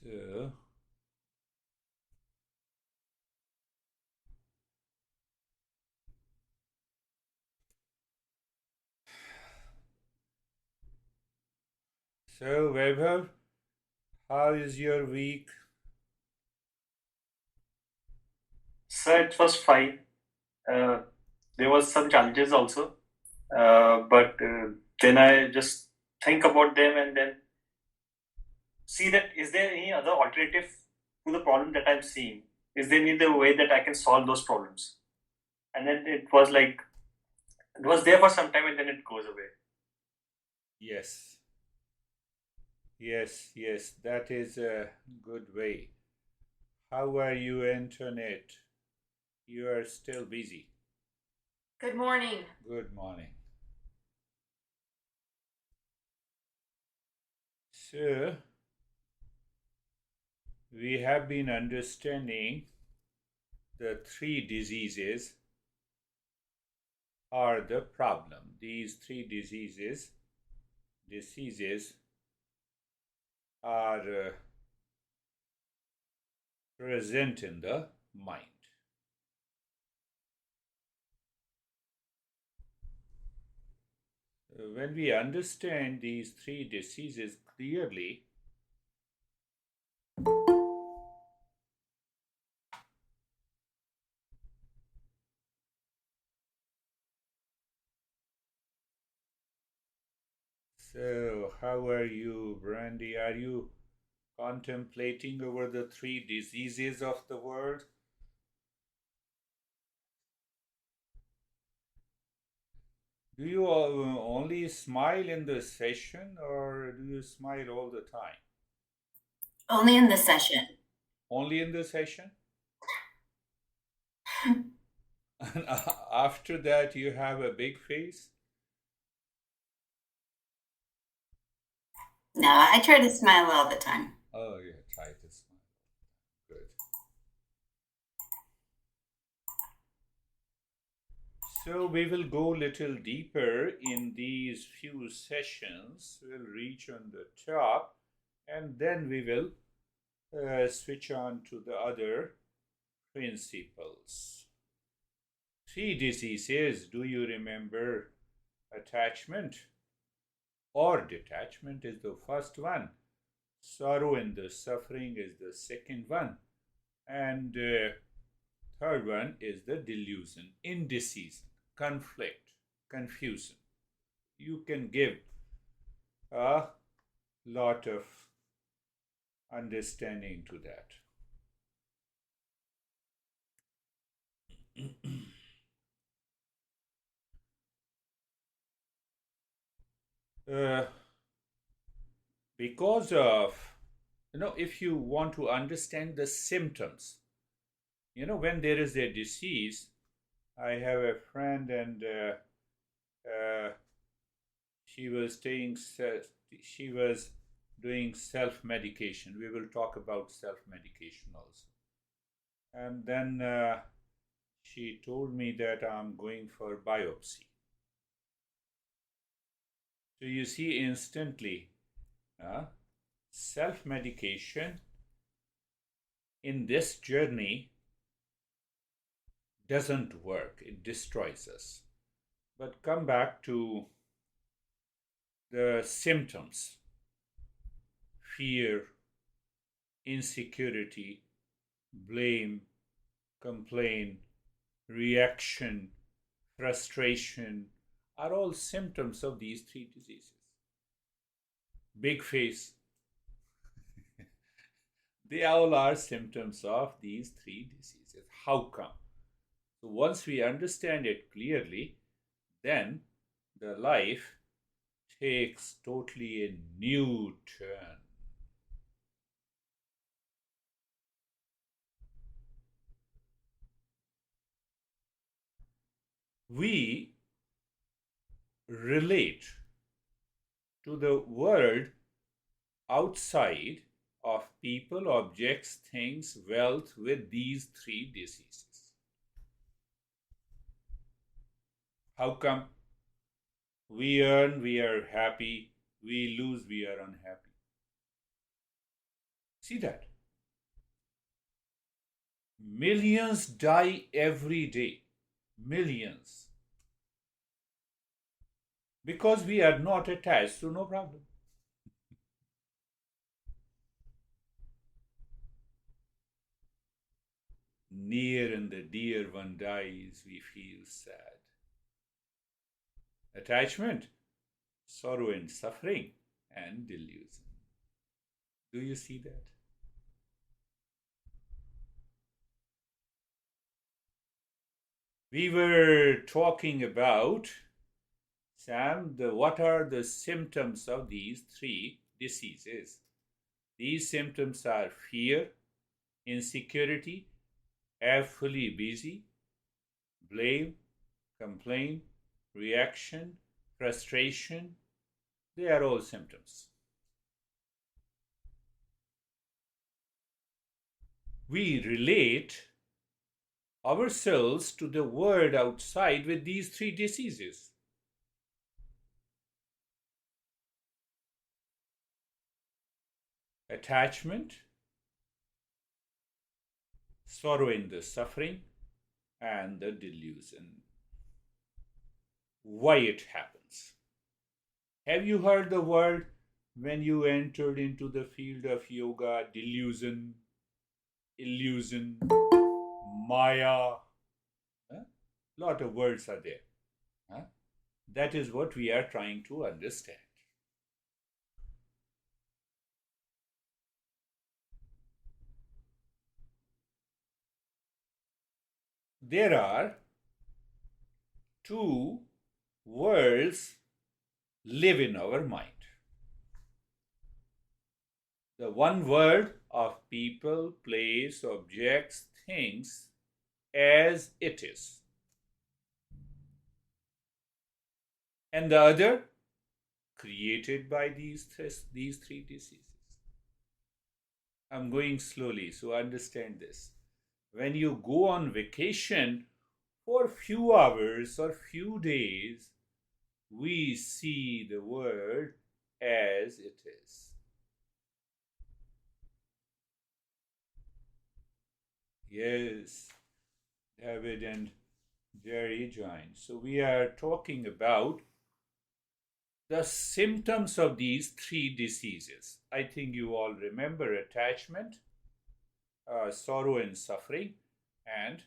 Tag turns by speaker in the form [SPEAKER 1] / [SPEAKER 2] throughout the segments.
[SPEAKER 1] So, Vaibhav, how is your week?
[SPEAKER 2] So it was fine. Uh, there was some challenges also, but then I just think about them and then see that is there any other alternative to the problem that I'm seeing? Is there any other way that I can solve those problems? And then it was like it was there for some time and then it goes away.
[SPEAKER 1] Yes, yes, that is a good way. How are you, Antoinette? You are still busy.
[SPEAKER 3] Good morning.
[SPEAKER 1] Good morning. So, we have been understanding the three diseases are the problem. These three diseases are present in the mind. When we understand these three diseases clearly, so how are you, Brandy? Are you contemplating over the three diseases of the world? Do you only smile in the session or do you smile all the time?
[SPEAKER 3] Only in this session.
[SPEAKER 1] Only in the session? And after that, you have a big face?
[SPEAKER 3] No, I try to smile all the time.
[SPEAKER 1] Oh, yeah, try to smile. Good. So we will go little deeper in these few sessions. We'll reach on the top and then we will switch on to the other principles. Three diseases, do you remember? Attachment or detachment is the first one. Sorrow and the suffering is the second one. And third one is the delusion, indecision, conflict, confusion. You can give a lot of understanding to that. uh, because of, if you want to understand the symptoms, when there is a disease, I have a friend and uh, she was staying, she was doing self medication. We will talk about self medication also. And then she told me that I'm going for biopsy. So you see instantly, uh, self medication in this journey doesn't work, it destroys us. But come back to the symptoms: fear, insecurity, blame, complaint, reaction, frustration are all symptoms of these three diseases. Big face, they all are symptoms of these three diseases. How come? So once we understand it clearly, then the life takes totally a new turn. We relate to the world outside of people, objects, things, wealth with these three diseases. How come? We earn, we are happy. We lose, we are unhappy. See that? Millions die every day. Millions. Because we are not attached, so no problem. Near and the dear one dies, we feel sad. Attachment, sorrow and suffering, and delusion. Do you see that? We were talking about, Sam, what are the symptoms of these three diseases? These symptoms are fear, insecurity, fully busy, blame, complaint, reaction, frustration. They are all symptoms. We relate ourselves to the world outside with these three diseases. Attachment, sorrow in the suffering, and the delusion. Why it happens? Have you heard the word when you entered into the field of yoga? Delusion, illusion, Maya. Lot of words are there. That is what we are trying to understand. There are two worlds live in our mind. The one world of people, place, objects, things as it is. And the other created by these three diseases. I'm going slowly, so understand this. When you go on vacation for few hours or few days, we see the world as it is. Yes, David and Jerry joined. So we are talking about the symptoms of these three diseases. I think you all remember attachment, sorrow and suffering, and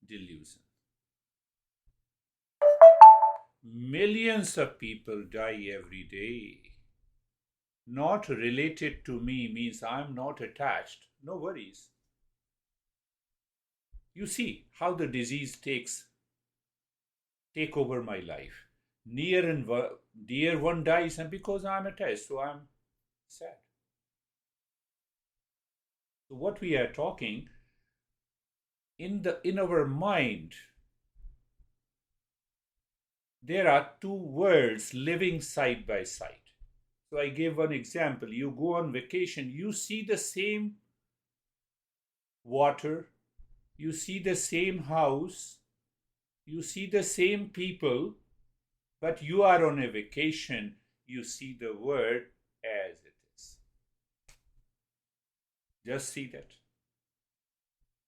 [SPEAKER 1] delusion. Millions of people die every day. Not related to me means I'm not attached. No worries. You see how the disease take over my life. Near and dear one dies, and because I'm attached, so I'm sad. So what we are talking in our mind, there are two worlds living side by side. So I gave one example. You go on vacation, you see the same water, you see the same house, you see the same people, but you are on a vacation, you see the world as it is. Just see that.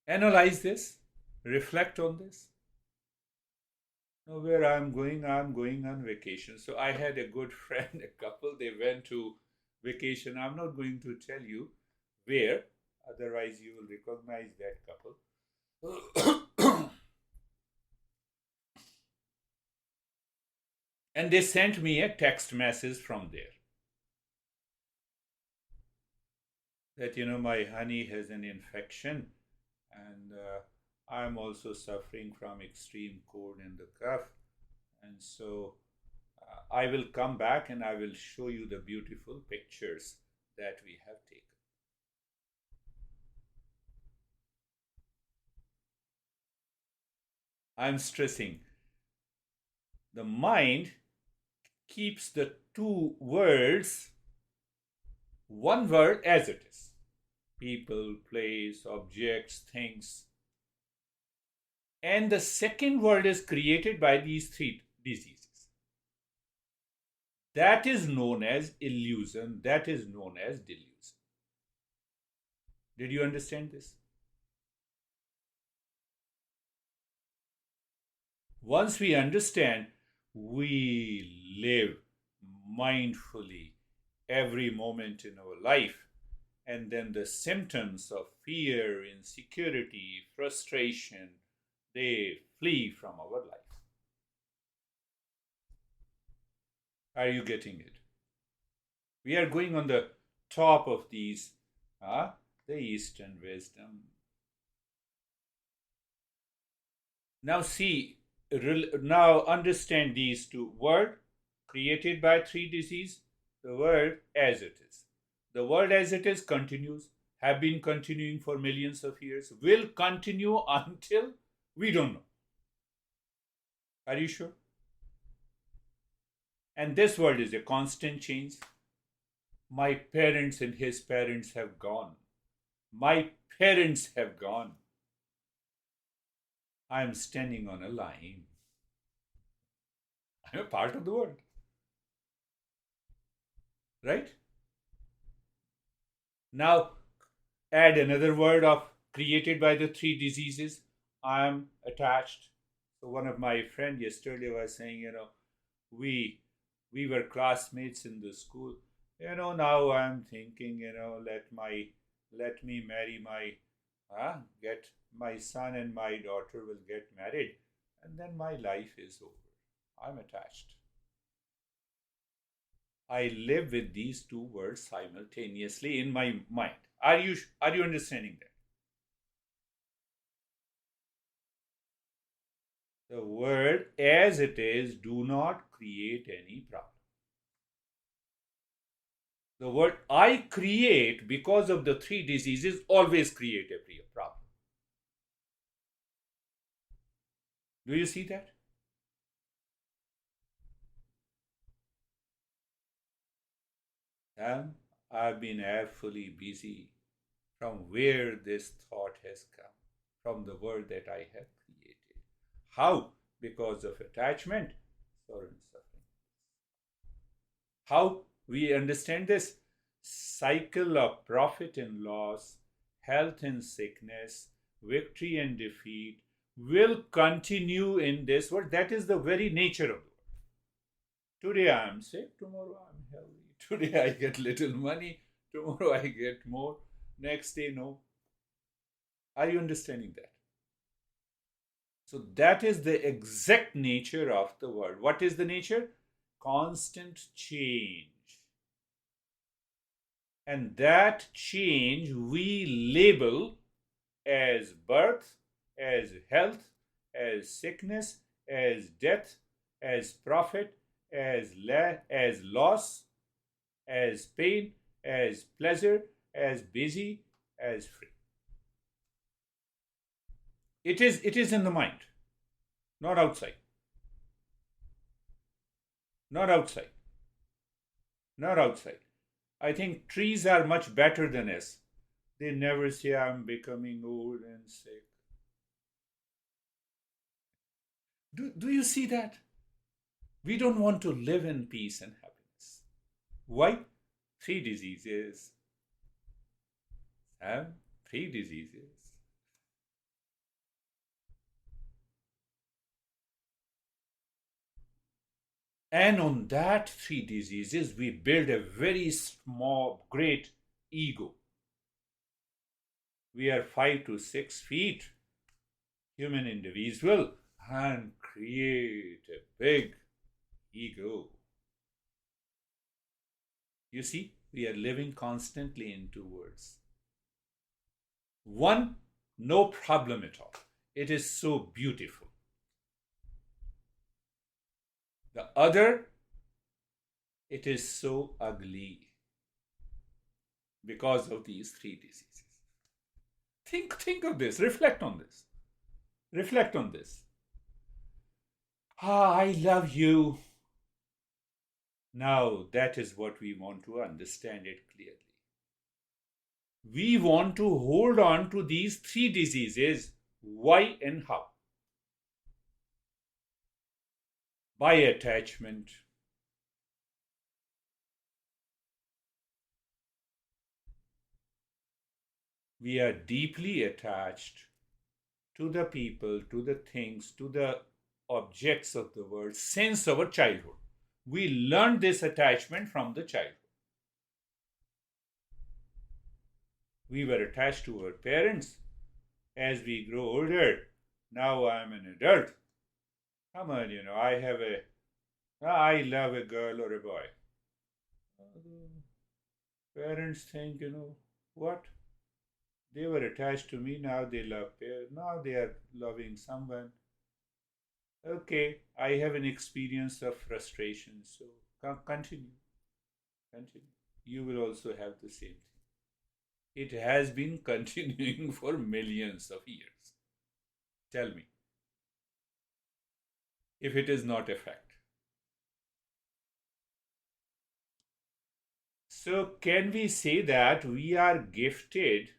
[SPEAKER 1] Analyze this, reflect on this. Now, where I'm going on vacation. So I had a good friend, a couple, they went to vacation. I'm not going to tell you where, otherwise you will recognize that couple. And they sent me a text message from there. That, my honey has an infection and I'm also suffering from extreme cold in the cough. And so I will come back and I will show you the beautiful pictures that we have taken. I'm stressing. The mind keeps the two worlds, one word as it is. People, place, objects, things. And the second world is created by these three diseases. That is known as illusion. That is known as delusion. Did you understand this? Once we understand, we live mindfully every moment in our life, and then the symptoms of fear, insecurity, frustration, they flee from our life. Are you getting it? We are going on the top of these, the Eastern wisdom. Now see, now understand these two words created by three diseases, the world as it is. The world as it is continues, have been continuing for millions of years, will continue until we don't know. Are you sure? And this world is a constant change. My parents and his parents have gone. My parents have gone. I am standing on a line. I am a part of the world. Right? Now, add another word of created by the three diseases. I am attached. So one of my friends yesterday was saying, we were classmates in the school. Now I'm thinking, let me marry get my son and my daughter will get married, and then my life is over. I'm attached. I live with these two words simultaneously in my mind. Are you understanding that? The word as it is do not create any problem. The word I create because of the three diseases always create a problem. Do you see that? I've been fully busy from where this thought has come, from the world that I have created. How? Because of attachment, sorrow and suffering. How we understand this? Cycle of profit and loss, health and sickness, victory and defeat will continue in this world. That is the very nature of the world. Today I am sick, tomorrow I am healthy. Today I get little money, tomorrow I get more, next day no. Are you understanding that? So that is the exact nature of the world. What is the nature? Constant change. And that change we label as birth, as health, as sickness, as death, as profit, as loss, as pain, as pleasure, as busy, as free. It is in the mind, not outside. Not outside. Not outside. I think trees are much better than us. They never say, I'm becoming old and sick. Do you see that? We don't want to live in peace and happiness. Why? Three diseases. Three diseases. And on that three diseases, we build a very small, great ego. We are 5 to 6 feet human individual and create a big ego. You see, we are living constantly in two worlds. One, no problem at all. It is so beautiful. The other, it is so ugly because of these three diseases. Think of this. Reflect on this. Reflect on this. I love you. Now that is what we want to understand it clearly. We want to hold on to these three diseases. Why and how? By attachment. We are deeply attached to the people, to the things, to the objects of the world since our childhood. We learned this attachment from the childhood. We were attached to our parents. As we grow older, now I'm an adult. Come on, I love a girl or a boy. Parents think, what? They were attached to me, now they now they are loving someone. Okay, I have an experience of frustration, so continue. Continue. You will also have the same thing. It has been continuing for millions of years. Tell me, if it is not a fact. So, can we say that we are gifted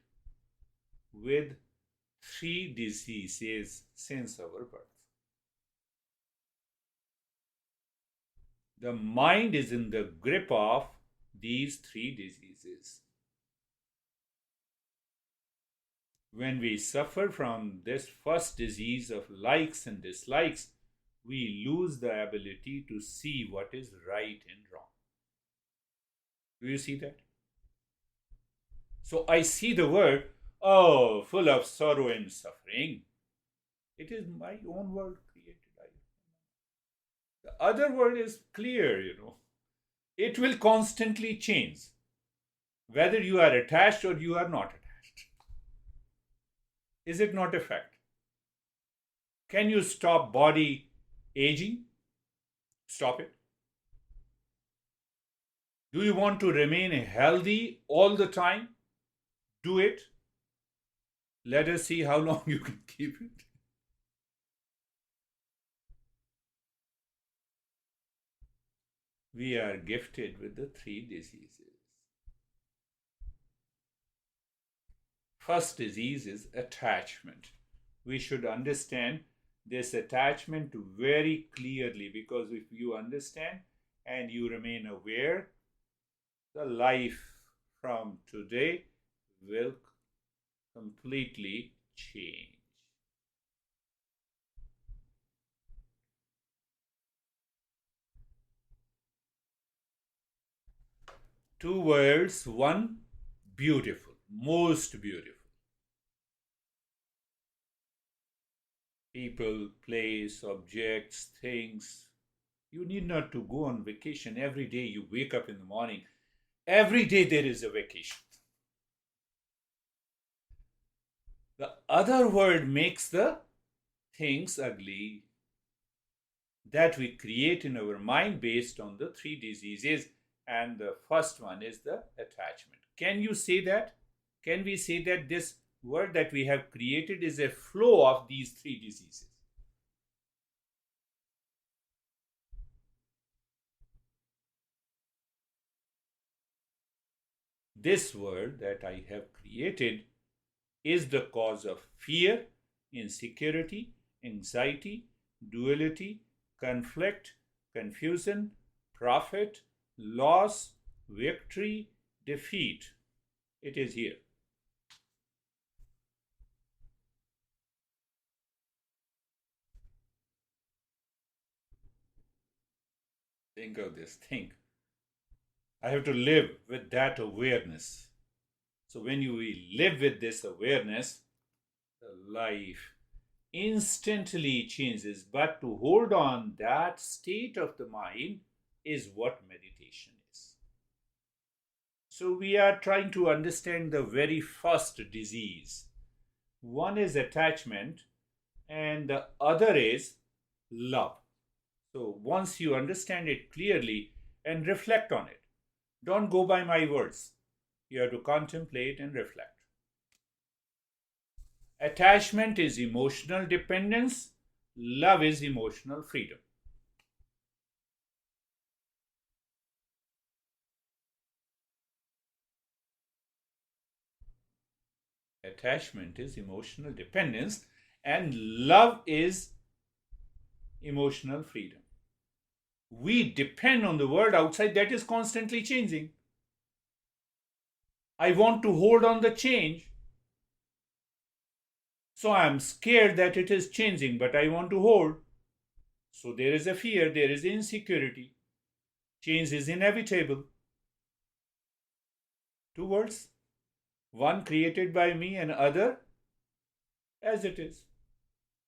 [SPEAKER 1] with 3 diseases since our birth? The mind is in the grip of these 3 diseases. When we suffer from this first disease of likes and dislikes, we lose the ability to see what is right and wrong. Do you see that? So I see the world, full of sorrow and suffering. It is my own world created. The other world is clear, It will constantly change, whether you are attached or you are not attached. Is it not a fact? Can you stop body aging? Stop it. Do you want to remain healthy all the time? Do it. Let us see how long you can keep it. We are gifted with the 3 diseases. First disease is attachment. We should understand this attachment very clearly, because if you understand and you remain aware, the life from today will completely change. Two words, one beautiful, most beautiful. People, place, objects, things. You need not to go on vacation. Every day you wake up in the morning. Every day there is a vacation. The other word makes the things ugly that we create in our mind based on the 3 diseases, and the first one is the attachment. Can you say that? Can we say that this word that we have created is a flow of these 3 diseases? This world that I have created is the cause of fear, insecurity, anxiety, duality, conflict, confusion, profit, loss, victory, defeat. It is here. Think of this. Think. I have to live with that awareness. So when you live with this awareness, the life instantly changes. But to hold on that state of the mind is what meditation is. So we are trying to understand the very first disease. One is attachment and the other is love. So once you understand it clearly and reflect on it, don't go by my words. You have to contemplate and reflect. Attachment is emotional dependence. Love is emotional freedom. Attachment is emotional dependence and love is emotional freedom. We depend on the world outside that is constantly changing. I want to hold on the change. So I'm scared that it is changing, but I want to hold. So there is a fear, there is insecurity. Change is inevitable. Two worlds, one created by me and other as it is.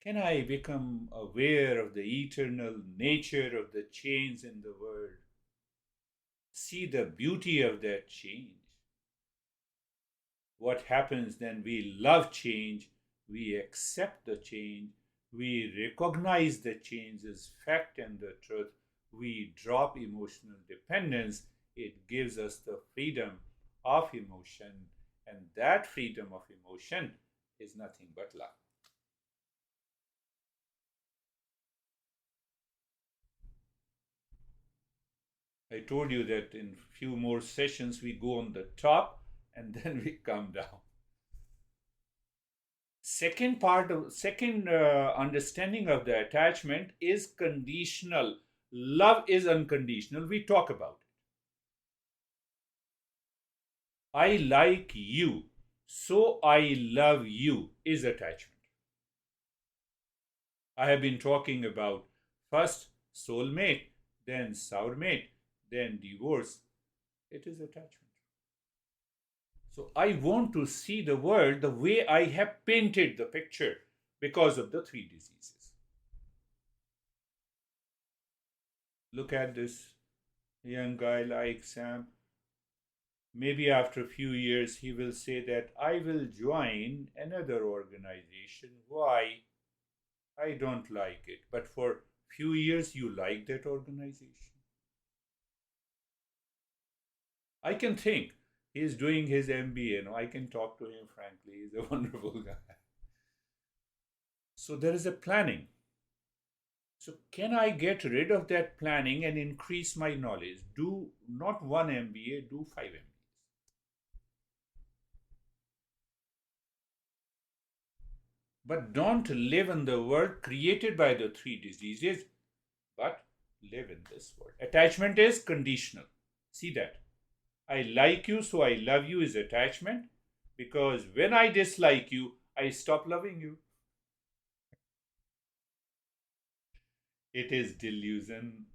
[SPEAKER 1] Can I become aware of the eternal nature of the change in the world? See the beauty of that change. What happens then? We love change, we accept the change, we recognize the change as fact and the truth, we drop emotional dependence. It gives us the freedom of emotion, and that freedom of emotion is nothing but love. I told you that in few more sessions we go on the top and then we come down. Second understanding of the attachment is conditional. Love is unconditional. We talk about it. I like you, so I love you is attachment. I have been talking about first soulmate, then sourmate, then divorce. It is attachment. So I want to see the world the way I have painted the picture because of the three diseases. Look at this young guy like Sam. Maybe after a few years he will say that I will join another organization. Why? I don't like it. But for few years you like that organization. I can think he is doing his MBA. I can talk to him frankly. He's a wonderful guy. So there is a planning. So can I get rid of that planning and increase my knowledge? Do not one MBA, do 5 MBAs. But don't live in the world created by the three diseases, but live in this world. Attachment is conditional. See that. I like you, so I love you is attachment, because when I dislike you, I stop loving you. It is delusion,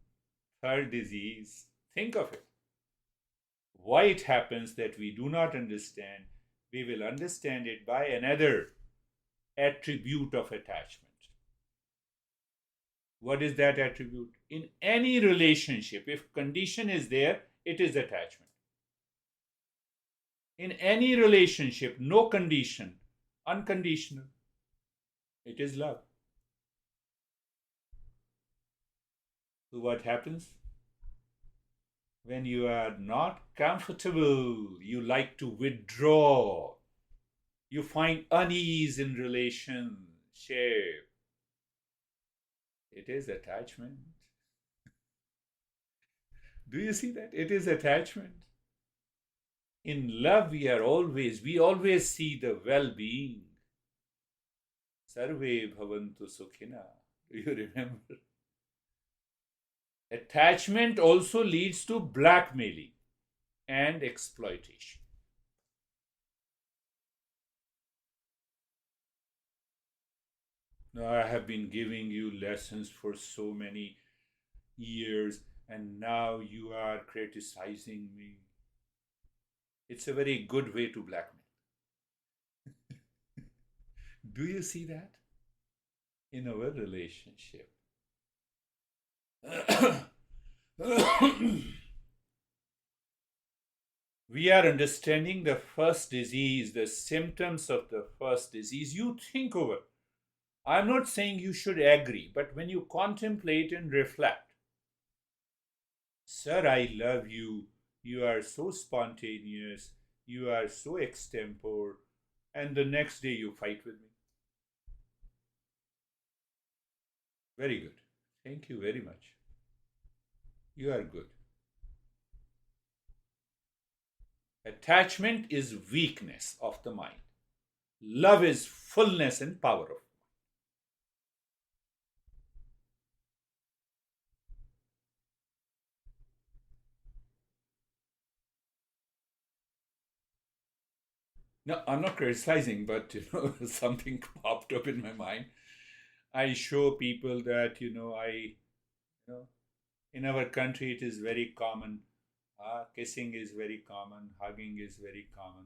[SPEAKER 1] third disease. Think of it. Why it happens that we do not understand, we will understand it by another attribute of attachment. What is that attribute? In any relationship, if condition is there, it is attachment. In any relationship, no condition, unconditional, it is love. So what happens? When you are not comfortable, you like to withdraw. You find unease in relationship. It is attachment. Do you see that? It is attachment. In love, we always see the well-being. Sarve bhavantu sukhina. Do you remember? Attachment also leads to blackmailing and exploitation. Now, I have been giving you lessons for so many years, and now you are criticizing me. It's a very good way to blackmail. Do you see that? In our relationship. We are understanding the first disease, the symptoms of the first disease. You think over. I'm not saying you should agree, but when you contemplate and reflect, sir, I love you. You are so spontaneous. You are so extempore. And the next day you fight with me. Very good. Thank you very much. You are good. Attachment is weakness of the mind. Love is fullness and power of mind. No, I'm not criticizing, but something popped up in my mind. I show people that, in our country it is very common. Kissing is very common, hugging is very common.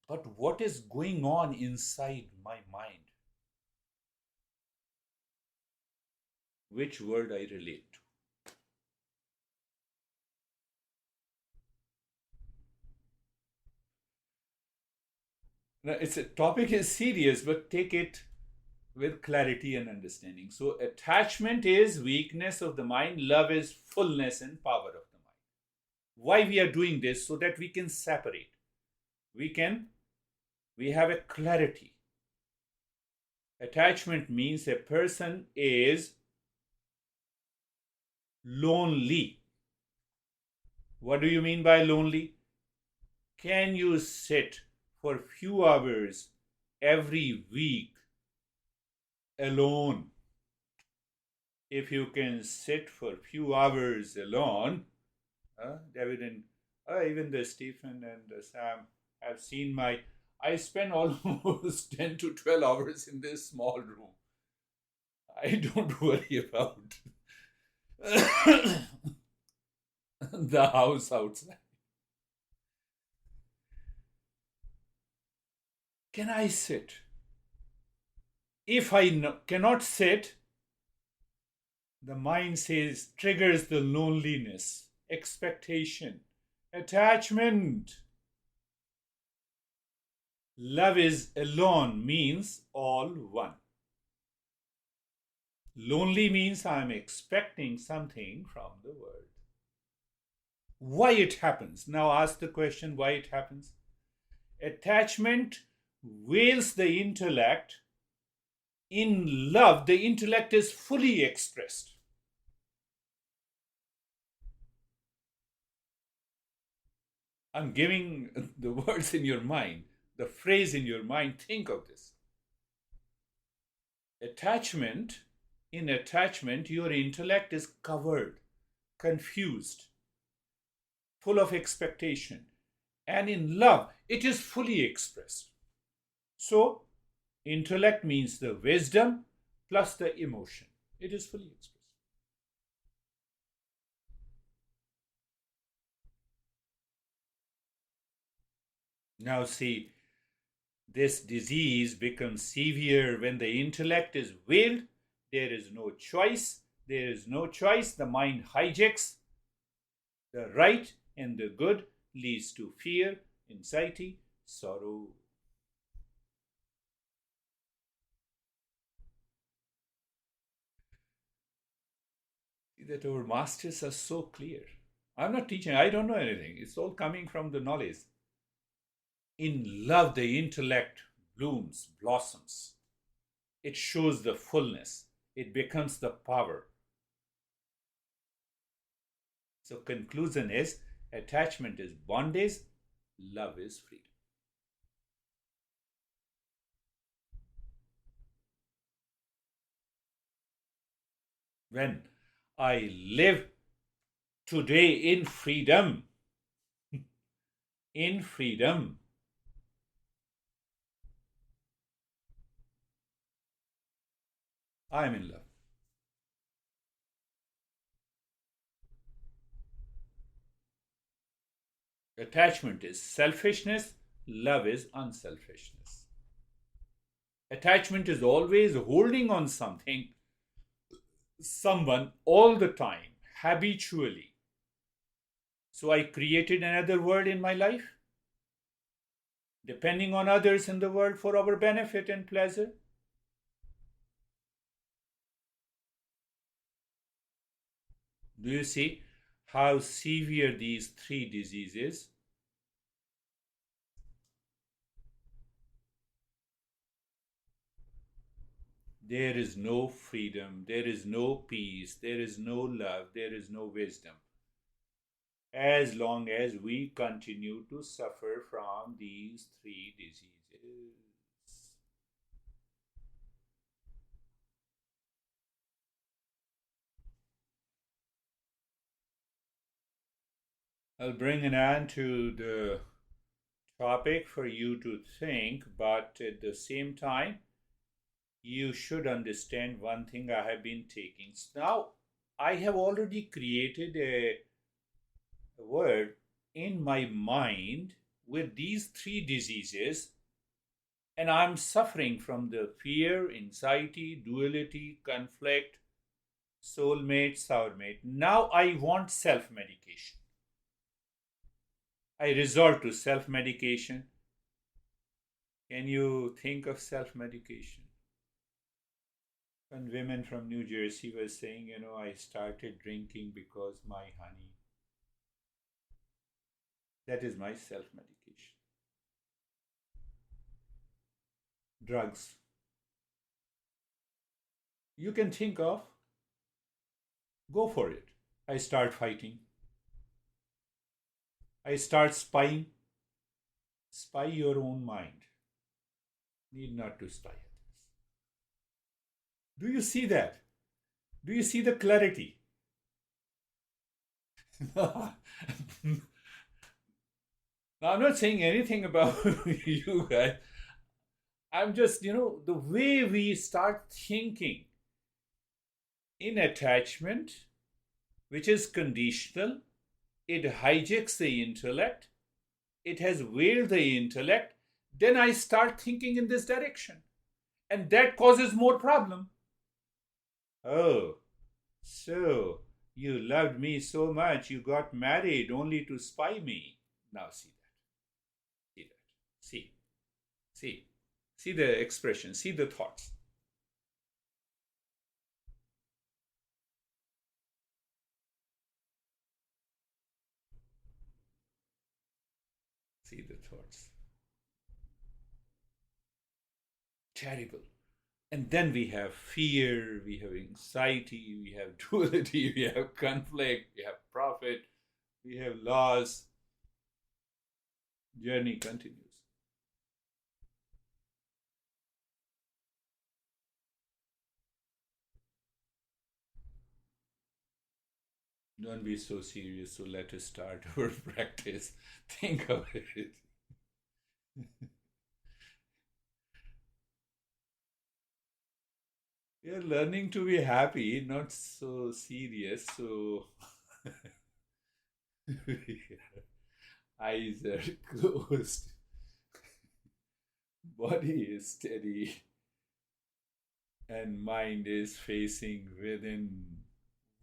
[SPEAKER 1] But what is going on inside my mind? Which word I relate to? Now, it's a topic is serious, but take it with clarity and understanding. So, attachment is weakness of the mind, love is fullness and power of the mind. Why we are doing this? So that we can separate. We have a clarity. Attachment means a person is lonely. What do you mean by lonely? Can you sit for few hours every week alone? If you can sit for few hours alone, David and even the Stephen and Sam have seen I spend almost 10 to 12 hours in this small room. I don't worry about the house outside. Can I sit? If I cannot sit, the mind says, triggers the loneliness, expectation, attachment. Love is alone means all one. Lonely means I am expecting something from the world. Why it happens? Now ask the question why it happens. Attachment veils the intellect. In love, the intellect is fully expressed. I'm giving the words in your mind, the phrase in your mind. Think of this. In attachment, your intellect is covered, confused, full of expectation. And in love, it is fully expressed. So, intellect means the wisdom plus the emotion. It is fully expressed. Now see, this disease becomes severe when the intellect is veiled. There is no choice. There is no choice. The mind hijacks the right and the good, leads to fear, anxiety, sorrow. See that our masters are so clear. I'm not teaching, I don't know anything. It's all coming from the knowledge. In love, the intellect blooms, blossoms. It shows the fullness. It becomes the power. So conclusion is, attachment is bondage, love is freedom. When I live today in freedom, I am in love. Attachment is selfishness, love is unselfishness. Attachment is always holding on something, someone all the time, habitually. So I created another world in my life, depending on others in the world for our benefit and pleasure. Do you see how severe these three diseases? There is no freedom, there is no peace, there is no love, there is no wisdom. As long as we continue to suffer from these three diseases. I'll bring an end to the topic for you to think, but at the same time, you should understand one thing I have been taking. Now, I have already created a word in my mind with these three diseases, and I'm suffering from the fear, anxiety, duality, conflict, soulmate, sourmate. Now I want self medication. I resort to self medication. Can you think of self medication? One women from New Jersey was saying, I started drinking because my honey. That is my self medication. Drugs. You can think of, go for it. I start fighting. I start spying. Spy your own mind. Need not to spy others. Do you see that? Do you see the clarity? Now, I'm not saying anything about you guys. I'm just, the way we start thinking in attachment, which is conditional, it hijacks the intellect, it has veiled the intellect, then I start thinking in this direction. And that causes more problem. Oh, so you loved me so much, you got married only to spy me. Now see that. See that. See. See the expression, see the thoughts. See the thoughts. Terrible. And then we have fear, we have anxiety, we have duality, we have conflict, we have profit, we have loss. Journey continues. Don't be so serious, so let us start our practice. Think of it. We are learning to be happy, not so serious. So eyes are closed, body is steady, and mind is facing within.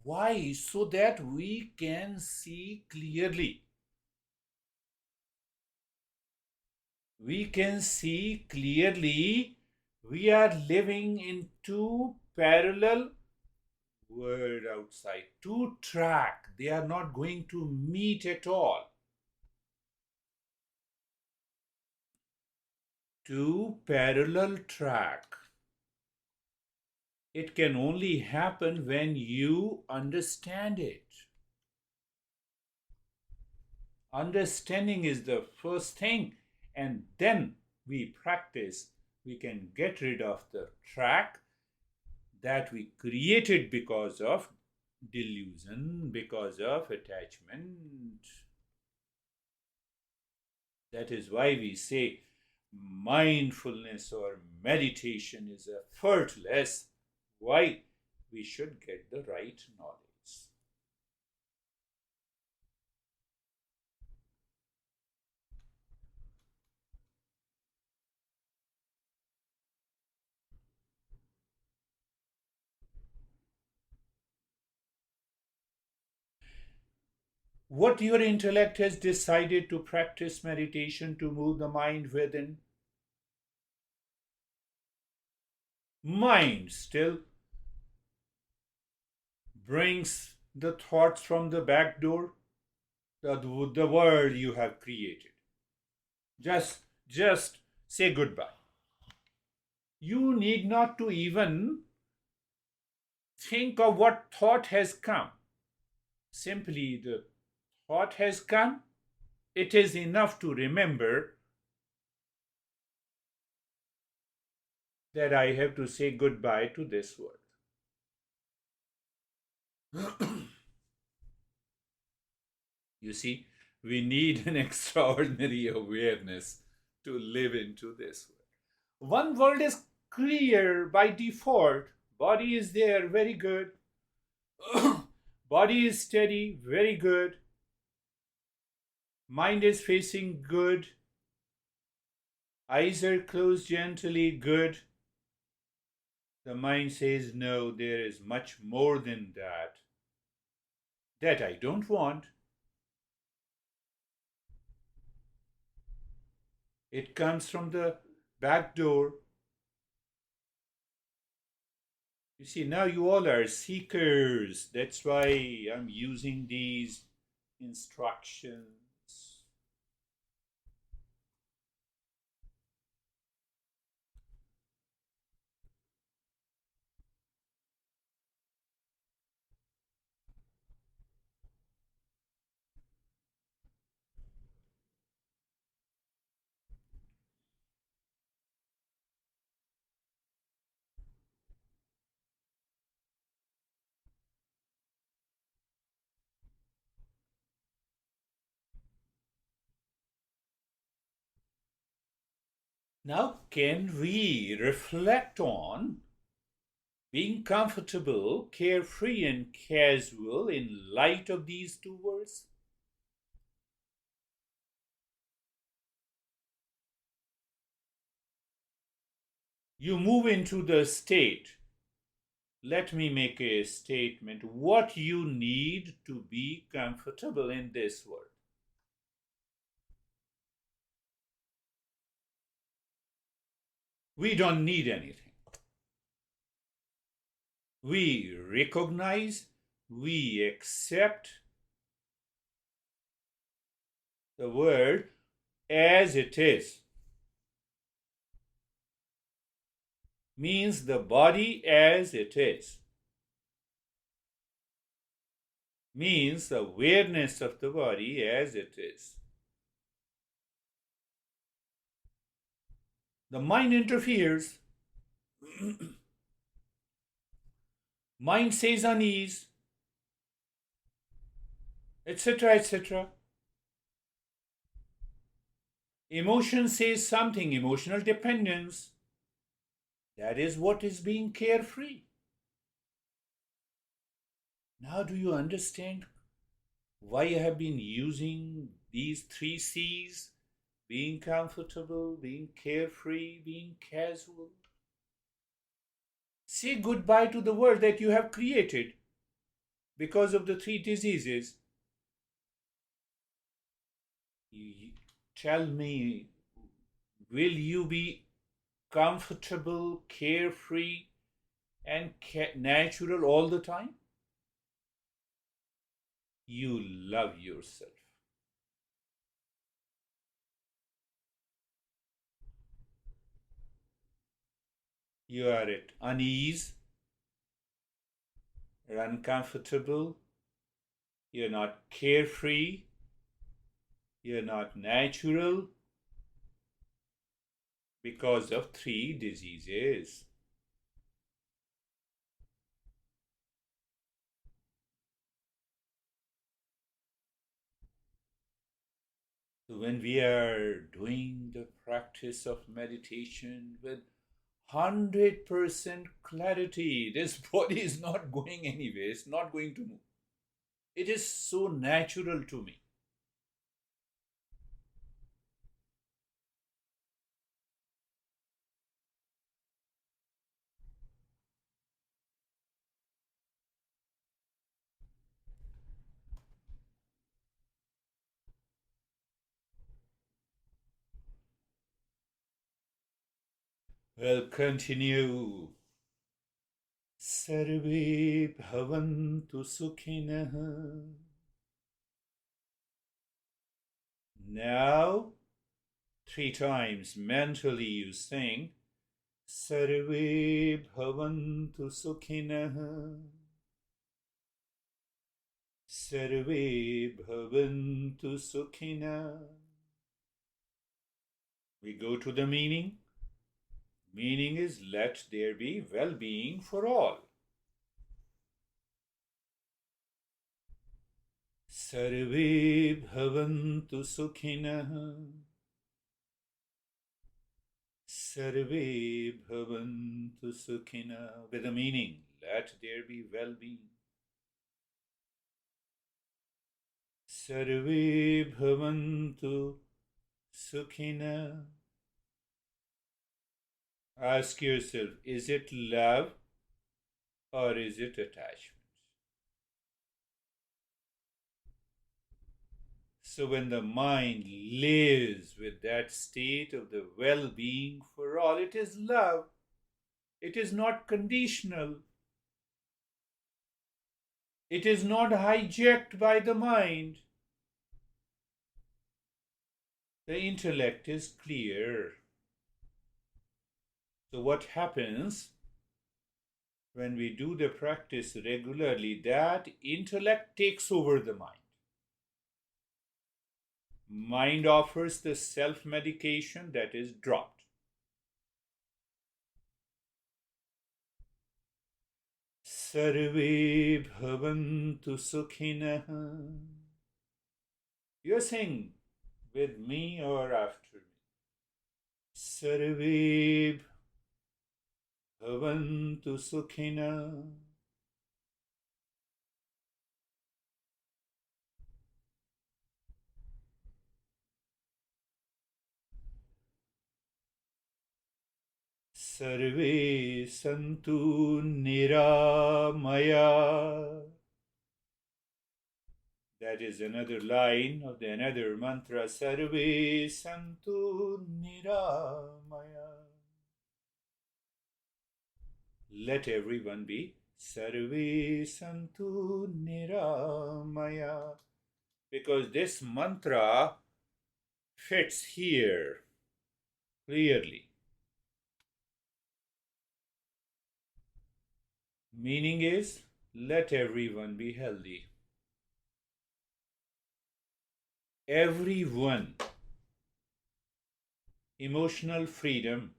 [SPEAKER 1] Why? So that we can see clearly. We can see clearly we are living in two parallel world outside, two track. They are not going to meet at all. Two parallel track. It can only happen when you understand it. Understanding is the first thing, and then we practice. We can get rid of the track that we created because of delusion, because of attachment. That is why we say mindfulness or meditation is effortless. Why? We should get the right knowledge. What your intellect has decided to practice meditation to move the mind within. Mind still brings the thoughts from the back door, the world you have created. Just say goodbye. You need not to even think of what thought has come. Simply the thought has come. It is enough to remember that I have to say goodbye to this world. You see, we need an extraordinary awareness to live into this world. One world is clear by default. Body is there, very good. Body is steady, very good. Mind is facing, good. Eyes are closed gently, good. The mind says, no, there is much more than that. That I don't want. It comes from the back door. You see, now you all are seekers. That's why I'm using these instructions. Now, can we reflect on being comfortable, carefree, and casual in light of these two words? You move into the state. Let me make a statement. What you need to be comfortable in this world. We don't need anything. We recognize, we accept the world as it is. Means the body as it is. Means the awareness of the body as it is. The mind interferes. Mind says unease, etc., etc. Emotion says something, emotional dependence. That is what is being carefree. Now, do you understand why I have been using these 3 C's? Being comfortable, being carefree, being casual. Say goodbye to the world that you have created because of the 3 diseases. Tell me, will you be comfortable, carefree, and natural all the time? You love yourself. You are at unease, you're uncomfortable, you're not carefree, you're not natural because of 3 diseases. So when we are doing the practice of meditation with 100% clarity, this body is not going anywhere, it's not going to move. It is so natural to me. We'll continue. Sarve bhavantu sukhinah. Now, 3 times mentally you sing Sarve bhavantu sukhinah. Sarve bhavantu sukhinah. We go to the meaning. Meaning is let there be well-being for all. Sarve bhavantu sukhinah. Sarve bhavantu sukhina, with a meaning, let there be well-being. Sarve bhavantu sukhina. Ask yourself, is it love or is it attachment? So when the mind lives with that state of the well-being for all, it is love. It is not conditional. It is not hijacked by the mind. The intellect is clear. So what happens when we do the practice regularly? That intellect takes over the mind. Mind offers the self-medication, that is dropped. Sarve bhavantu sukhinah. You're saying with me or after me? Sarve bhavantu sukhinah. Sarve santu niramaya. That is another line of the another mantra. Sarve santu niramaya. Let everyone be Sarve santu niramaya. Because this mantra fits here clearly. Meaning is, let everyone be healthy. Everyone. Emotional freedom.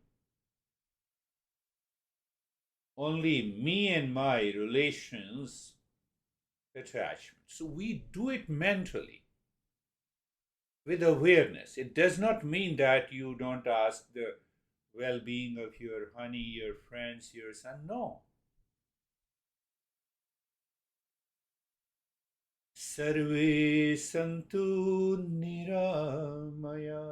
[SPEAKER 1] Only me and my relations, attachment. So we do it mentally with awareness. It does not mean that you don't ask the well-being of your honey, your friends, your son. No. Sarve santu niramaya.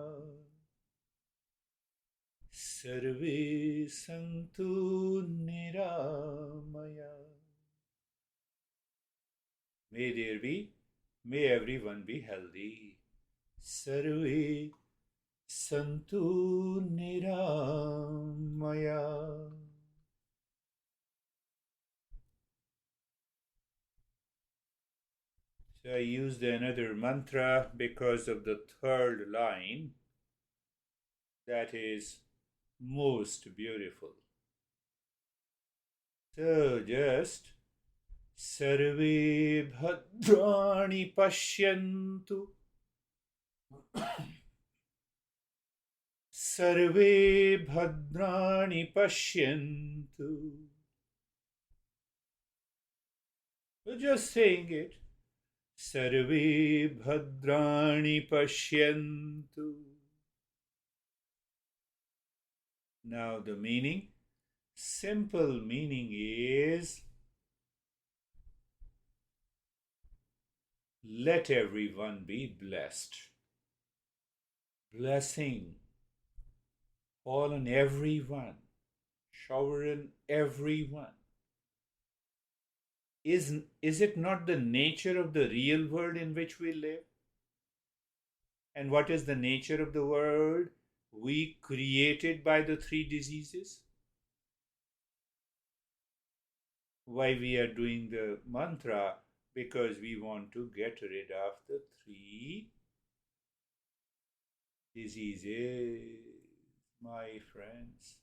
[SPEAKER 1] Sarve santu niramaya. May everyone be healthy. Sarve santu niramaya. So I used another mantra because of the third line. That is most beautiful. So just Sarve bhadrani pashyantu. Sarve bhadrani pashyantu. So just saying it. Sarve bhadrani pashyantu. Now the meaning, simple meaning is, let everyone be blessed. Blessing fall on everyone, shower in everyone. Is it not the nature of the real world in which we live? And what is the nature of the world we created by the three diseases? Why we are doing the mantra? Because we want to get rid of the three diseases, my friends.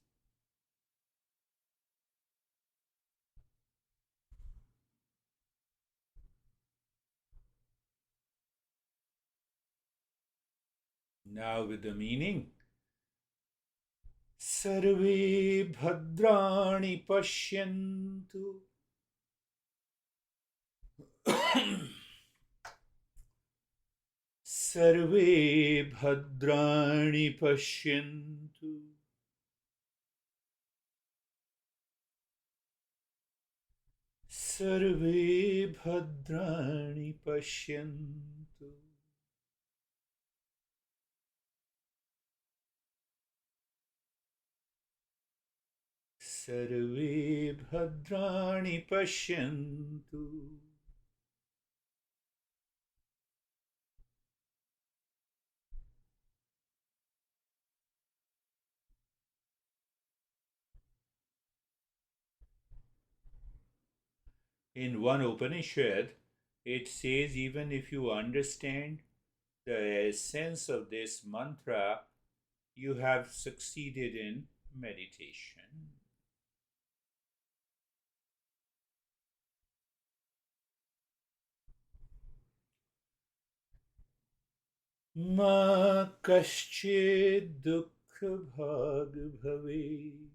[SPEAKER 1] Now with the meaning. Sarve bhadrani pashyantu. Sarve bhadrani pashyantu. Sarve bhadrani pashyantu. Sarve bhadrani pashyantu. In one Upanishad, it says even if you understand the essence of this mantra, you have succeeded in meditation. Ma kaschid dukha bhag bhave.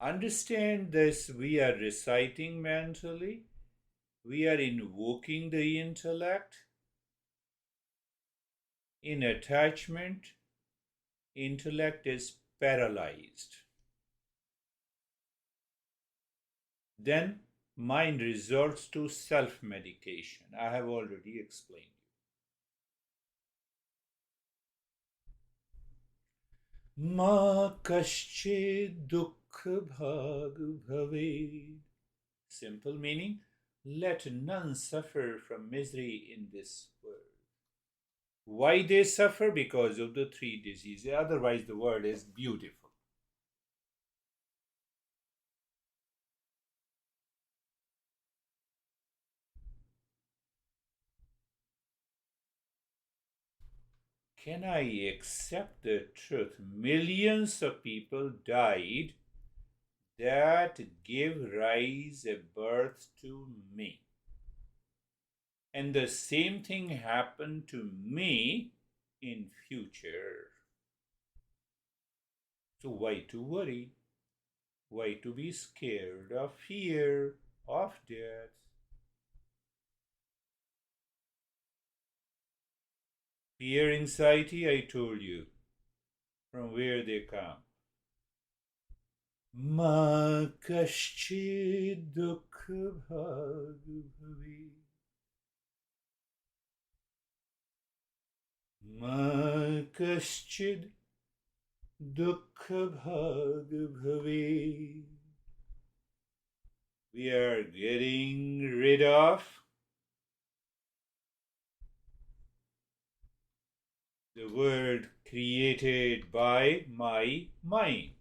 [SPEAKER 1] Understand this, we are reciting mentally, we are invoking the intellect. In attachment, intellect is paralyzed. Then mind resorts to self-medication. I have already explained. Ma kaschid dukha bhag bhave. Simple meaning, let none suffer from misery in this world. Why they suffer? Because of the three diseases. Otherwise, the world is beautiful. Can I accept the truth? Millions of people died that give rise a birth to me. And the same thing happened to me in future. So why to worry? Why to be scared of fear of death? Fear, anxiety, I told you, from where they come. Ma kaschid dukha bhag bhave. Ma kaschid dukha bhag bhave. We are getting rid of the world created by my mind.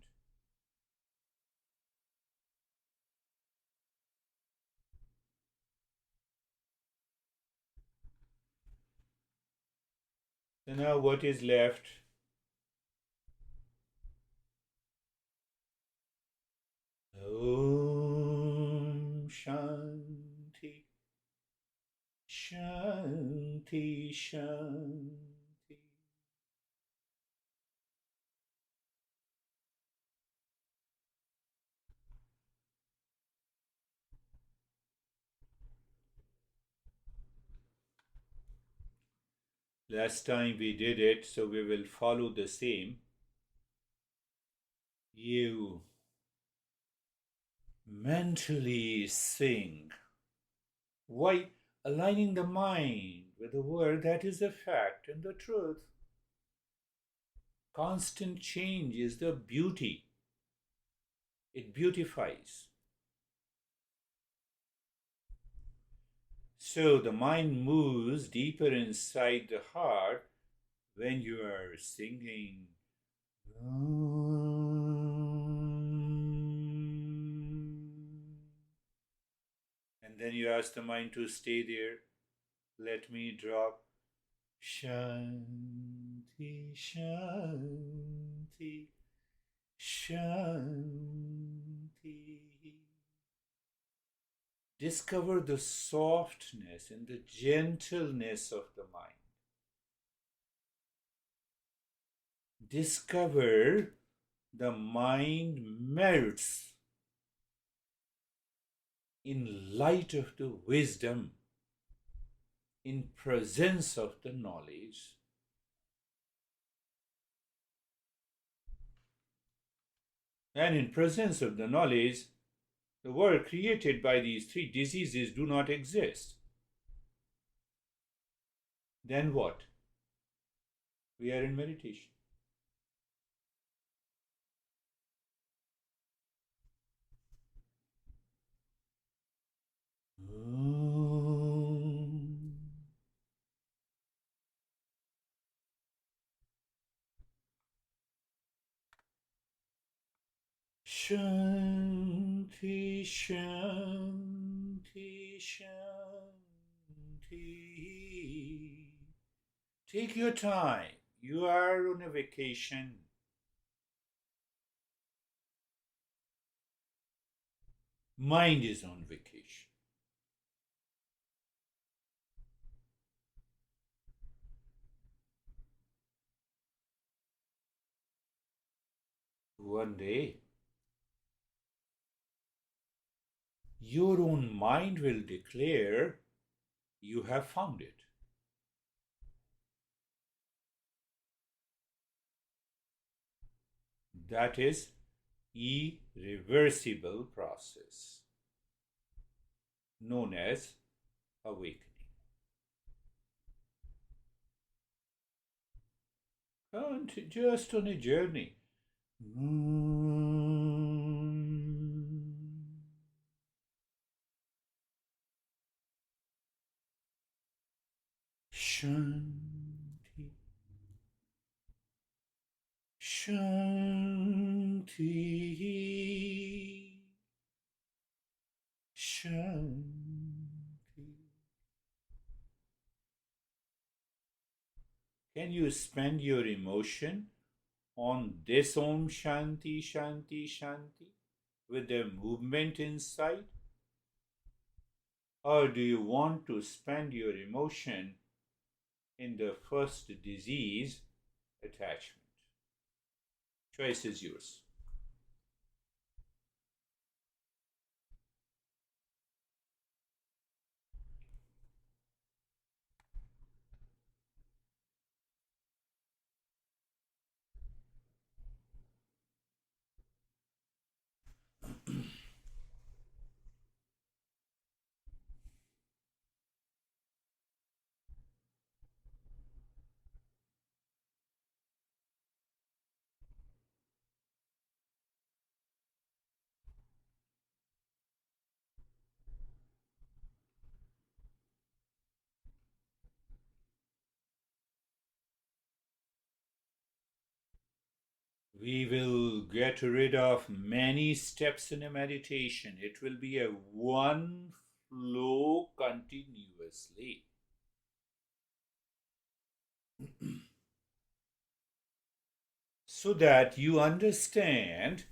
[SPEAKER 1] So now what is left? Om Shanti Shanti Shanti. Last time we did it, so we will follow the same. You mentally sing. Why? Aligning the mind with the word that is the fact and the truth. Constant change is the beauty. It beautifies. So the mind moves deeper inside the heart when you are singing. And then you ask the mind to stay there. Let me drop. Shanti, Shanti, Shanti. Discover the softness and the gentleness of the mind. Discover the mind melts in light of the wisdom, in presence of the knowledge. And in presence of the knowledge, the world created by these three diseases do not exist. Then what? We are in meditation. Shanti, Shanti, Shanti. Take your time. You are on a vacation. Mind is on vacation. One day, your own mind will declare you have found it. That is irreversible process known as awakening. And just on a journey. Shanti, Shanti, Shanti. Can you spend your emotion on this Om Shanti, Shanti, Shanti with the movement inside? Or do you want to spend your emotion in the first disease, attachment? Choice is yours. We will get rid of many steps in a meditation. It will be a one flow continuously. So that you understand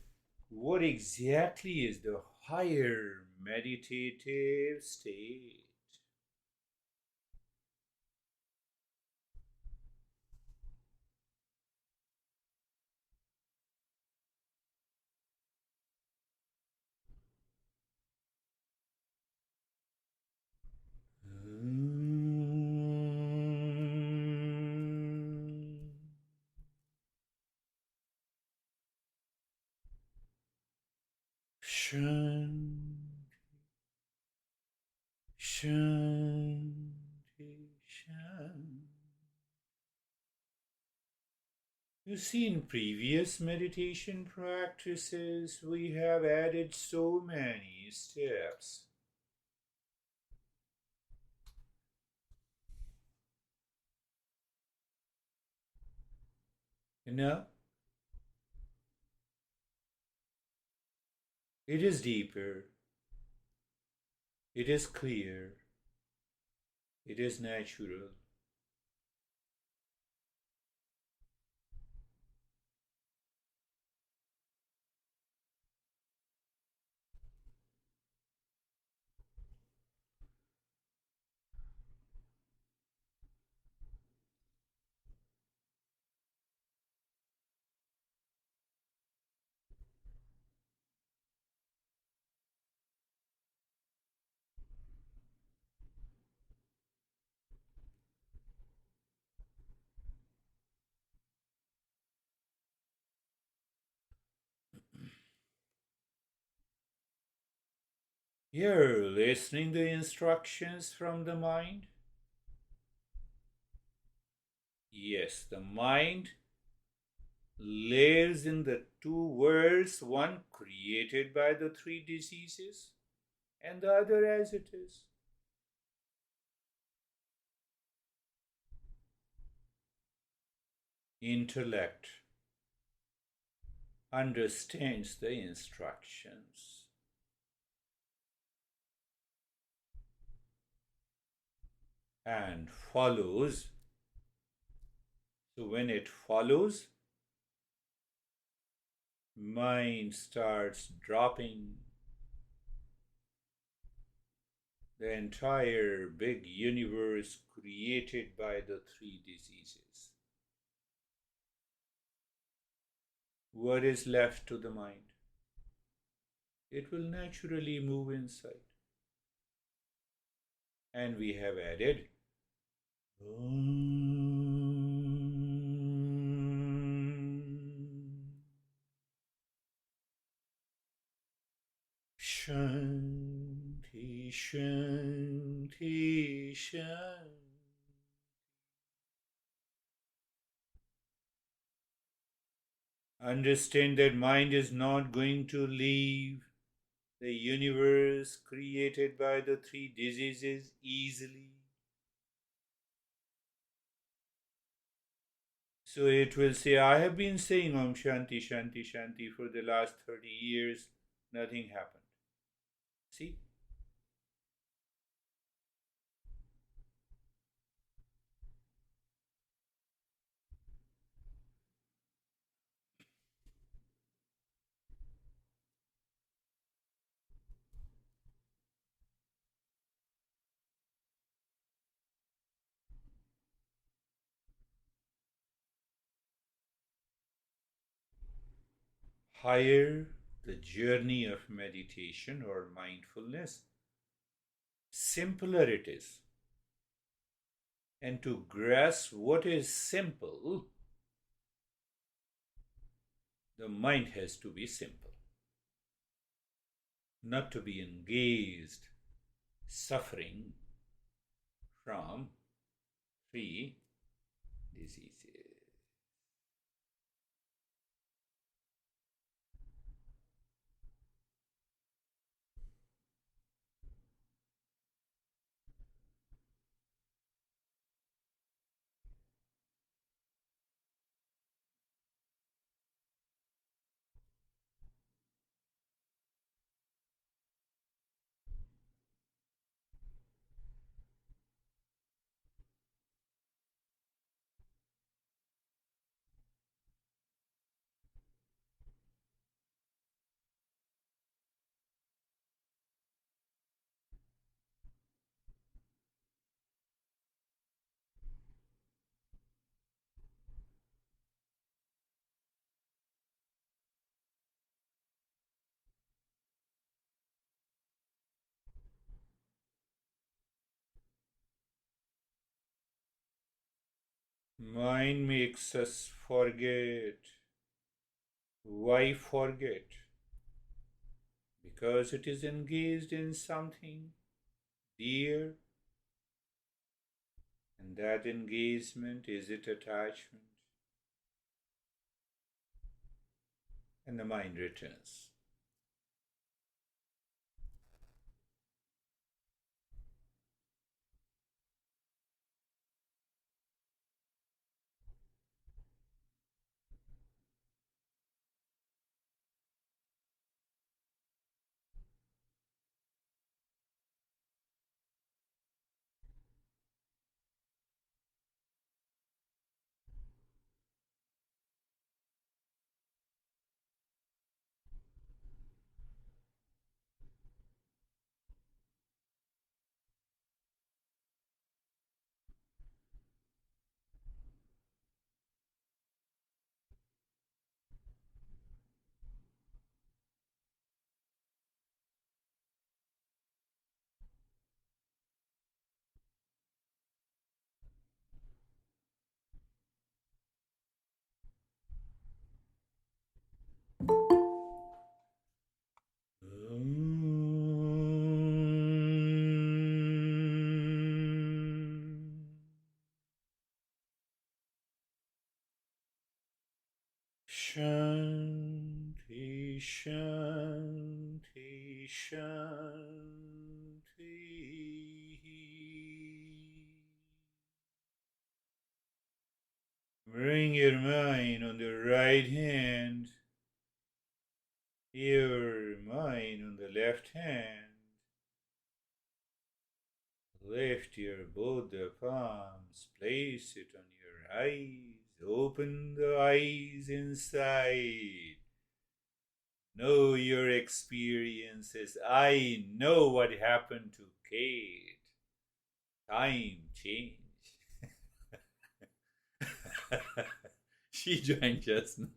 [SPEAKER 1] what exactly is the higher meditative state. Shanti, Shanti, Shanti. You see, in previous meditation practices, we have added so many steps. You know, it is deeper, it is clear, it is natural. You're listening the instructions from the mind. Yes, the mind lives in the two worlds, one created by the three diseases and the other as it is. Intellect understands the instructions and follows. So when it follows, mind starts dropping. The entire big universe created by the three diseases. What is left to the mind? It will naturally move inside. And we have added Shanti, Shanti, Shanti. Understand that mind is not going to leave the universe created by the three diseases easily. So it will say, I have been saying Om Shanti, Shanti, Shanti for the last 30 years. Nothing happened. See? Higher the journey of meditation or mindfulness, simpler it is. And to grasp what is simple, the mind has to be simple, not to be engaged, suffering from three diseases. Mind makes us forget. Why forget? Because it is engaged in something dear, and that engagement is its attachment, and the mind returns. Shanti, Shanti, Shanti. Bring your mind on the right hand, your mind on the left hand. Lift your both the palms, place it on your eyes, open the eyes inside. Know your experiences. I know what happened to Kate. Time change. She joined just now.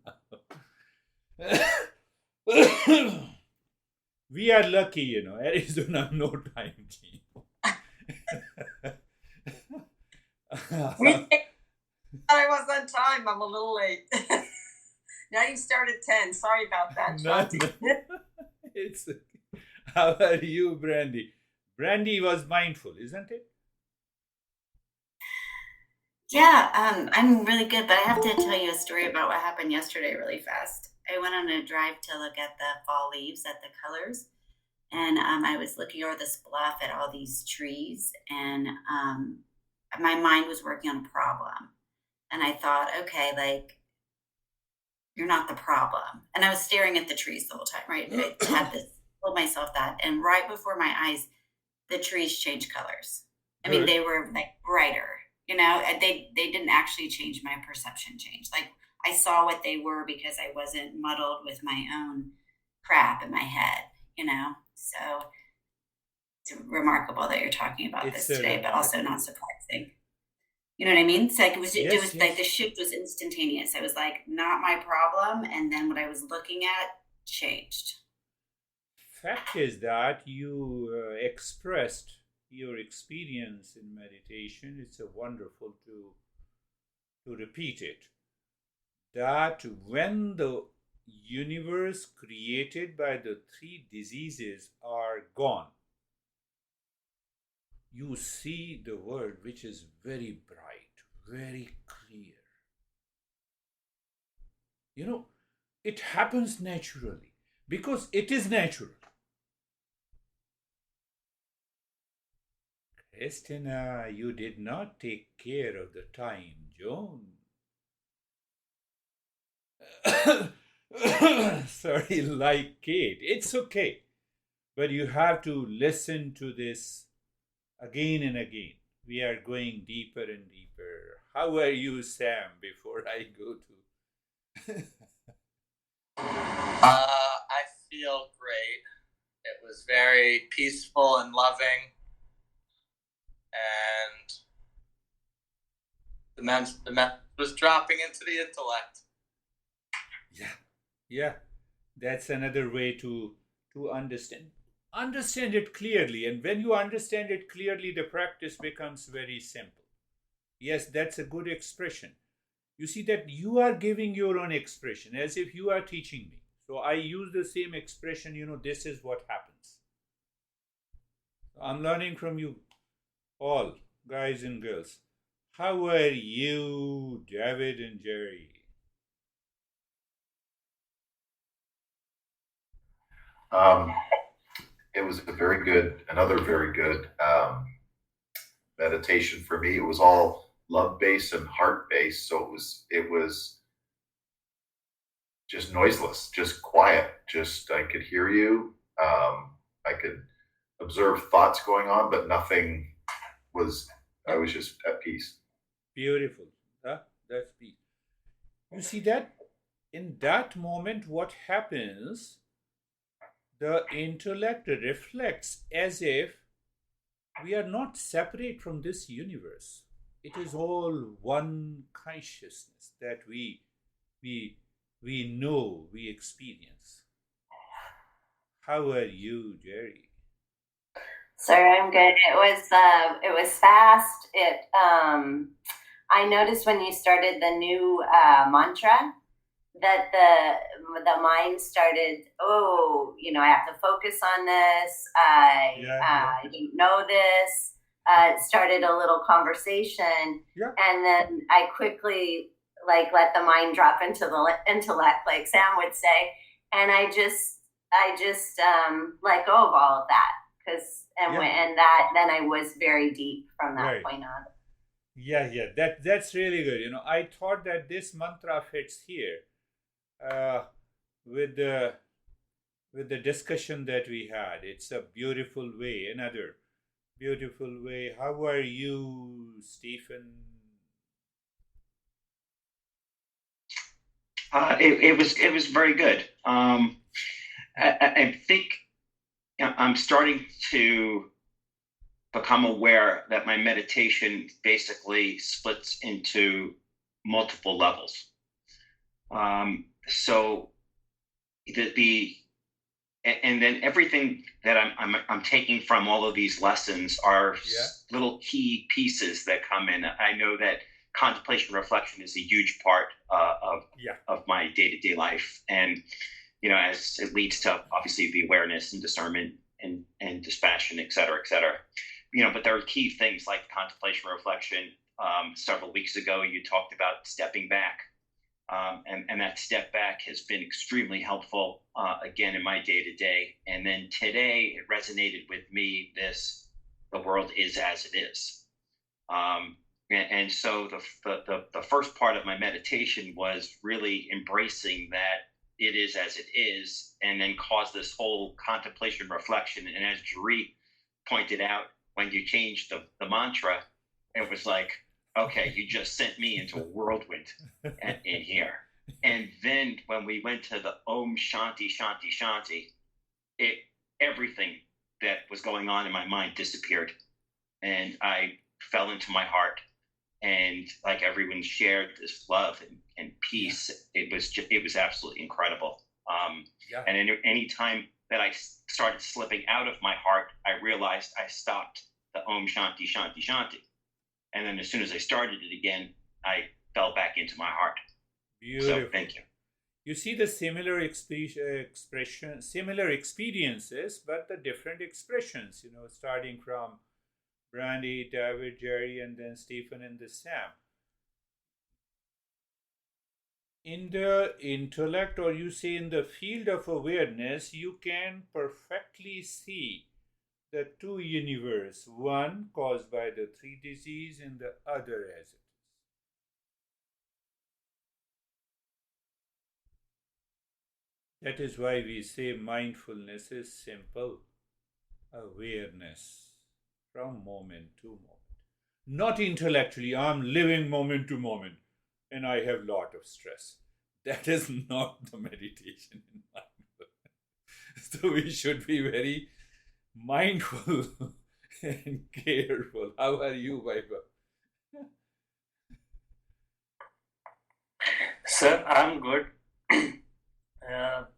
[SPEAKER 1] We are lucky, Arizona, no time change.
[SPEAKER 4] I was on time. I'm a little late. Now you start at 10. Sorry about that, Shanti.
[SPEAKER 1] No. It's okay. How are you, Brandy? Brandy was mindful, isn't it?
[SPEAKER 3] Yeah, I'm really good, but I have to tell you a story about what happened yesterday really fast. I went on a drive to look at the fall leaves, at the colors, and I was looking over this bluff at all these trees, and my mind was working on a problem. And I thought, okay, like, you're not the problem. And I was staring at the trees the whole time, right? I had this, told myself that. And right before my eyes, the trees changed colors. I mean, they were like brighter, they didn't actually change, my perception changed. Like, I saw what they were because I wasn't muddled with my own crap in my head, So it's remarkable that you're talking about this today, but also not surprising. You know what I mean? It's like it was like the shift was instantaneous. I was like, not my problem, and then what I was looking at changed.
[SPEAKER 1] Fact is that you expressed your experience in meditation. It's a wonderful to repeat it. That when the universe created by the three diseases are gone, you see the world which is very bright, very clear. It happens naturally because it is natural. Christina, you did not take care of the time zone. Sorry, like Kate. It's okay. But you have to listen to this again and again. We are going deeper and deeper. How are you, Sam, before I go to...
[SPEAKER 5] I feel great. It was very peaceful and loving. And the message was dropping into the intellect.
[SPEAKER 1] Yeah. That's another way to understand. Understand it clearly, and when you understand it clearly, the practice becomes very simple. Yes, that's a good expression. You see that you are giving your own expression as if you are teaching me. So I use the same expression, this is what happens. I'm learning from you all, guys and girls. How are you, David and Jerry?
[SPEAKER 6] It was another very good meditation for me. It was all love-based and heart-based, so it was just noiseless, just quiet. Just I could hear you. I could observe thoughts going on, but nothing was. I was just at peace.
[SPEAKER 1] Beautiful. Huh? That's peace. You see that in that moment, what happens? The intellect reflects as if we are not separate from this universe. It is all one consciousness that we know, we experience. How are you, Jerry?
[SPEAKER 7] Sir, I'm good. It was fast. I noticed when you started the new mantra that the mind started, I have to focus on this. I didn't know this. It started a little conversation.
[SPEAKER 1] Yeah.
[SPEAKER 7] And then I quickly like let the mind drop into the intellect, like Sam would say. And I just let go of all of that then I was very deep from that point on.
[SPEAKER 1] Yeah, that's really good. I thought that this mantra fits here with the discussion that we had. It's a beautiful way, another beautiful way. How are you, Stephen?
[SPEAKER 8] It was very good. I think I'm starting to become aware that my meditation basically splits into multiple levels. So and then everything that I'm taking from all of these lessons are little key pieces that come in. I know that contemplation reflection is a huge part of my day-to-day life, and as it leads to obviously the awareness and discernment and dispassion, et cetera, but there are key things like contemplation reflection. Several weeks ago you talked about stepping back, and that step back has been extremely helpful again in my day-to-day. And then today it resonated with me, the world is as it is. And so the first part of my meditation was really embracing that it is as it is, and then caused this whole contemplation reflection. And as Girish pointed out, when you changed the mantra, it was like, okay, you just sent me into a whirlwind in here. And then when we went to the Om Shanti Shanti Shanti, everything that was going on in my mind disappeared, and I fell into my heart. And like everyone shared this love and peace, it was absolutely incredible. And any time that I started slipping out of my heart, I realized I stopped the Om Shanti Shanti Shanti. And then as soon as I started it again, I fell back into my heart.
[SPEAKER 1] Beautiful.
[SPEAKER 8] So thank you.
[SPEAKER 1] You see the similar expression, similar experiences, but the different expressions, starting from Brandy, David, Jerry, and then Stephen and the Sam. In the intellect, or you say in the field of awareness, you can perfectly see the two universe, one caused by the three disease and the other as it is. That is why we say mindfulness is simple awareness from moment to moment. Not intellectually, I'm living moment to moment and I have lot of stress. That is not the meditation in mindfulness. So we should be very mindful and careful. How are you, Vaibhav?
[SPEAKER 2] Sir, I'm good.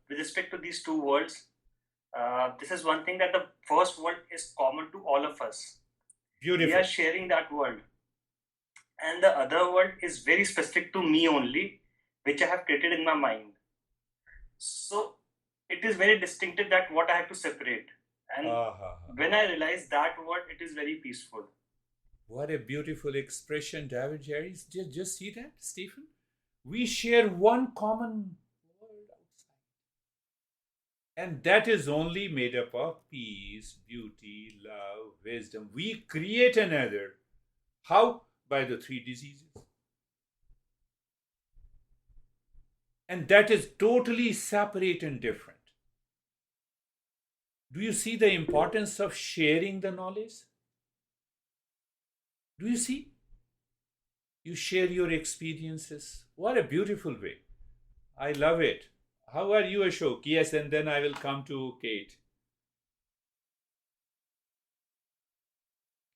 [SPEAKER 2] With respect to these two worlds, this is one thing, that the first world is common to all of us.
[SPEAKER 1] Beautiful.
[SPEAKER 2] We are sharing that world. And the other world is very specific to me only, which I have created in my mind. So it is very distinctive that what I have to separate. And when I realize that word, it is very peaceful.
[SPEAKER 1] What a beautiful expression, David, Jerry. Just see that, Stephen? We share one common world outside. And that is only made up of peace, beauty, love, wisdom. We create another. How? By the three diseases. And that is totally separate and different. Do you see the importance of sharing the knowledge? Do you see? You share your experiences. What a beautiful way. I love it. How are you, Ashok? Yes, and then I will come to Kate.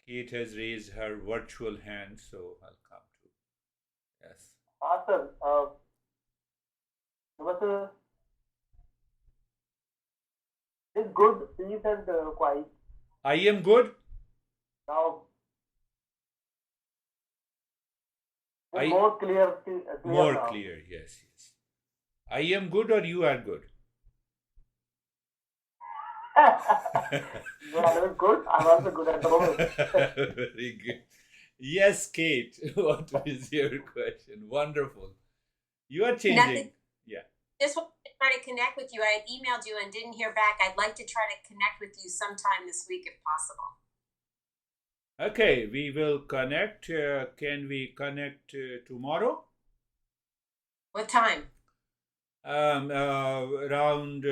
[SPEAKER 1] Kate has raised her virtual hand, so I'll come to. Yes.
[SPEAKER 9] Awesome. There was it's good, peace and quiet.
[SPEAKER 1] I am good.
[SPEAKER 9] Now,
[SPEAKER 1] I-
[SPEAKER 9] more clear
[SPEAKER 1] More
[SPEAKER 9] now.
[SPEAKER 1] clear, yes. I am good or you are good?
[SPEAKER 9] You are always good. I'm also good at the moment.
[SPEAKER 1] Very good. Yes, Kate. What is your question? Wonderful. You are changing.
[SPEAKER 4] Nothing.
[SPEAKER 1] Yeah.
[SPEAKER 4] Just wanted to try to connect with you. I had emailed you and didn't hear back. I'd like to try to connect with you sometime this week if possible.
[SPEAKER 1] Okay, we will connect. Can we connect tomorrow?
[SPEAKER 4] What time?
[SPEAKER 1] Around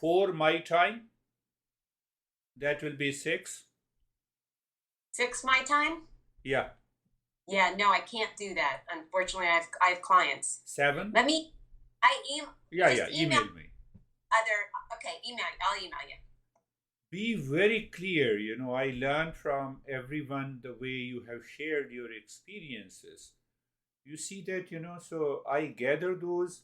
[SPEAKER 1] 4 my time. That will be 6.
[SPEAKER 4] 6 my time?
[SPEAKER 1] Yeah.
[SPEAKER 4] Yeah, no, I can't do that. Unfortunately, I have clients.
[SPEAKER 1] 7.
[SPEAKER 4] Let me.
[SPEAKER 1] Yeah,
[SPEAKER 4] just
[SPEAKER 1] email me.
[SPEAKER 4] Email. I'll email you.
[SPEAKER 1] Be very clear. I learned from everyone the way you have shared your experiences. You see that, so I gather those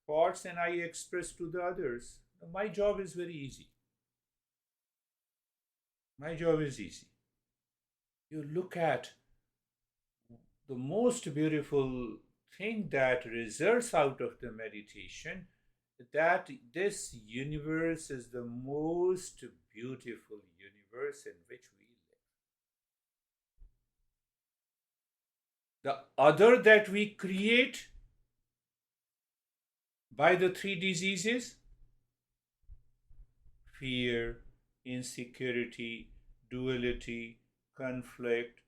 [SPEAKER 1] thoughts and I express to the others. My job is very easy. My job is easy. You look at the most beautiful thing that results out of the meditation, that this universe is the most beautiful universe in which we live. The other that we create by the 3 diseases, fear, insecurity, duality, conflict,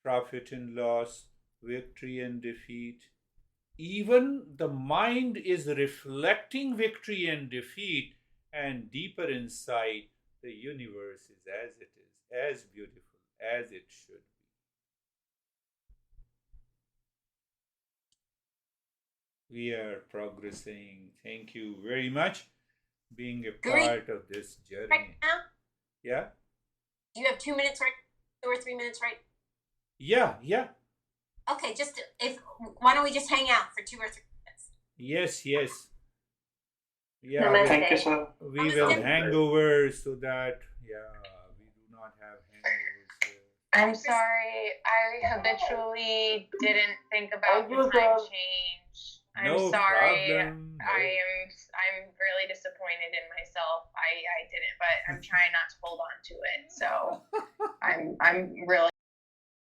[SPEAKER 1] profit and loss, victory and defeat. Even the mind is reflecting victory and defeat, and deeper inside, the universe is as it is, as beautiful as it should be. We are progressing. Thank you very much being a part of this journey.
[SPEAKER 4] Right now?
[SPEAKER 1] Yeah?
[SPEAKER 4] Do you have 2 minutes, right? 2 or 3 minutes, right?
[SPEAKER 1] Yeah.
[SPEAKER 4] Okay, why don't we just hang out for 2 or 3 minutes?
[SPEAKER 1] Yes. Yeah,
[SPEAKER 2] Thank you, sir.
[SPEAKER 1] we will hang over so that, we do not have hangovers.
[SPEAKER 10] I'm sorry, I habitually didn't think about
[SPEAKER 9] Thank
[SPEAKER 10] the
[SPEAKER 9] you,
[SPEAKER 10] time
[SPEAKER 9] sir.
[SPEAKER 10] change.
[SPEAKER 1] No
[SPEAKER 10] I'm sorry.
[SPEAKER 1] problem.
[SPEAKER 10] I'm really disappointed in myself. I didn't, but I'm trying not to hold on to it. So I'm really